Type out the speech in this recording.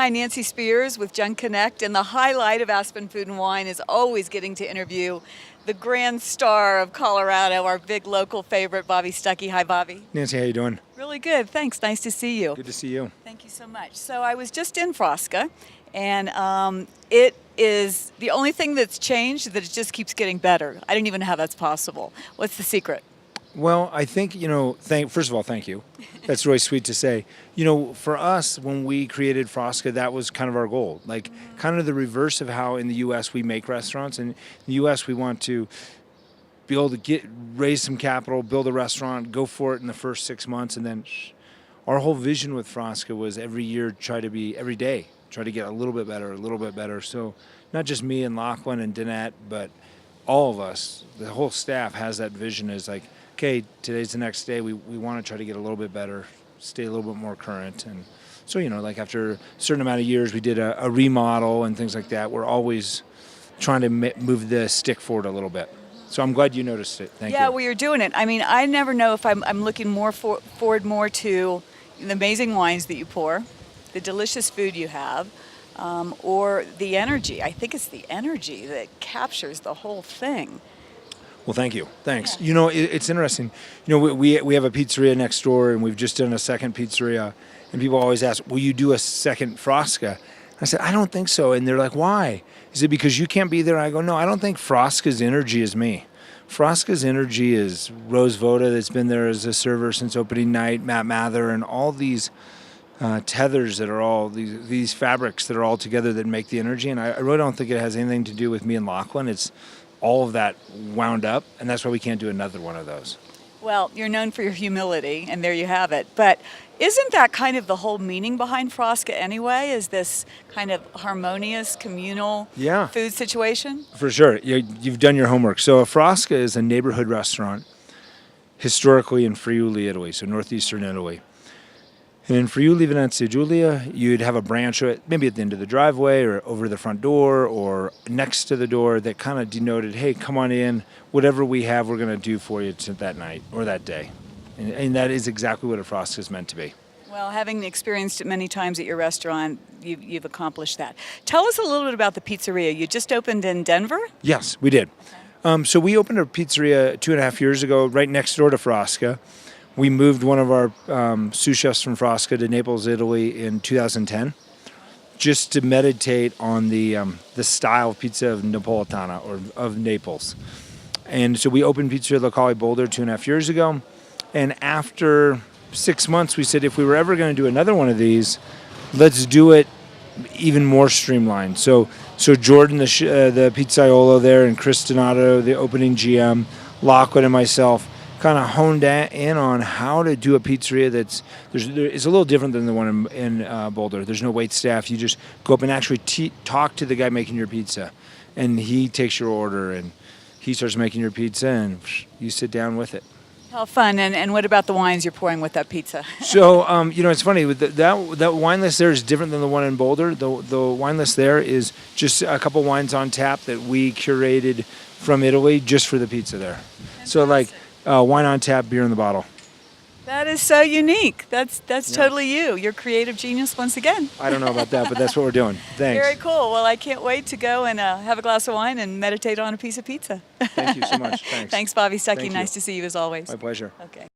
Hi, Nancy Spears with genConnect, and the highlight of Aspen Food and Wine is always getting to interview the grand star of Colorado, our big local favorite, Bobby Stuckey. Hi, Bobby. Nancy, how you doing? Really good, thanks. Nice to see you. Good to see you. Thank you so much. So I was just in Frasca, and it is the only thing that's changed that it just keeps getting better. I don't even know how that's possible. What's the secret? Well, I think, first of all, thank you. That's really sweet to say. For us, when we created Frasca, that was kind of our goal. Like, kind of the reverse of how in the U.S. we make restaurants. In the U.S., we want to be able to raise some capital, build a restaurant, go for it in the first 6 months, and then our whole vision with Frasca was every year every day, try to get a little bit better, a little bit better. So not just me and Lachlan and Danette, but all of us, the whole staff has that vision is like, okay, today's the next day. We want to try to get a little bit better, stay a little bit more current. And so, like after a certain amount of years, we did a remodel and things like that. We're always trying to move the stick forward a little bit. So I'm glad you noticed it. Thank you. Yeah, well, you're doing it. I mean, I never know if I'm looking forward more to the amazing wines that you pour, the delicious food you have, or the energy. I think it's the energy that captures the whole thing. Well, thank you. Thanks. Yeah. It's interesting. We have a pizzeria next door, and we've just done a second pizzeria. And people always ask, will you do a second Frasca? I said, I don't think so. And they're like, why? Is it because you can't be there? I go, no, I don't think Frasca's energy is me. Frasca's energy is Rose Voda, that's been there as a server since opening night, Matt Mather, and all these tethers that are all, these fabrics that are all together that make the energy. And I really don't think it has anything to do with me and Lachlan. It's all of that wound up, and that's why we can't do another one of those. Well, you're known for your humility, and there you have it. But isn't that kind of the whole meaning behind Frasca anyway, is this kind of harmonious, communal food situation? For sure. You've done your homework. So a Frasca is a neighborhood restaurant, historically in Friuli, Italy, so northeastern Italy. And in Friuli Venezia Giulia, you'd have a branch maybe at the end of the driveway or over the front door or next to the door that kind of denoted, hey, come on in, whatever we have, we're going to do for you that night or that day. And that is exactly what a Frasca is meant to be. Well, having experienced it many times at your restaurant, you've accomplished that. Tell us a little bit about the pizzeria. You just opened in Denver? Yes, we did. Okay. So we opened a pizzeria 2.5 years ago right next door to Frasca. We moved one of our sous chefs from Frasca to Naples, Italy in 2010, just to meditate on the style of pizza of Napolitana or of Naples. And so we opened Pizzeria Locale Boulder 2.5 years ago. And after 6 months, we said if we were ever going to do another one of these, let's do it even more streamlined. So Jordan, the pizzaiolo there, and Chris Donato, the opening GM, Lachlan and myself, kind of honed in on how to do a pizzeria it's a little different than the one in Boulder. There's no wait staff. You just go up and actually talk to the guy making your pizza, and he takes your order, and he starts making your pizza, and you sit down with it. How fun. And what about the wines you're pouring with that pizza? So, it's funny. That wine list there is different than the one in Boulder. The wine list there is just a couple wines on tap that we curated from Italy just for the pizza there. Fantastic. So, like, wine on tap, beer in the bottle. That is so unique. That's totally you. You're creative genius once again. I don't know about that, but that's what we're doing. Thanks. Very cool. Well, I can't wait to go and have a glass of wine and meditate on a piece of pizza. Thank you so much. Thanks. Thanks, Bobby Stuckey. Nice to see you as always. My pleasure. Okay.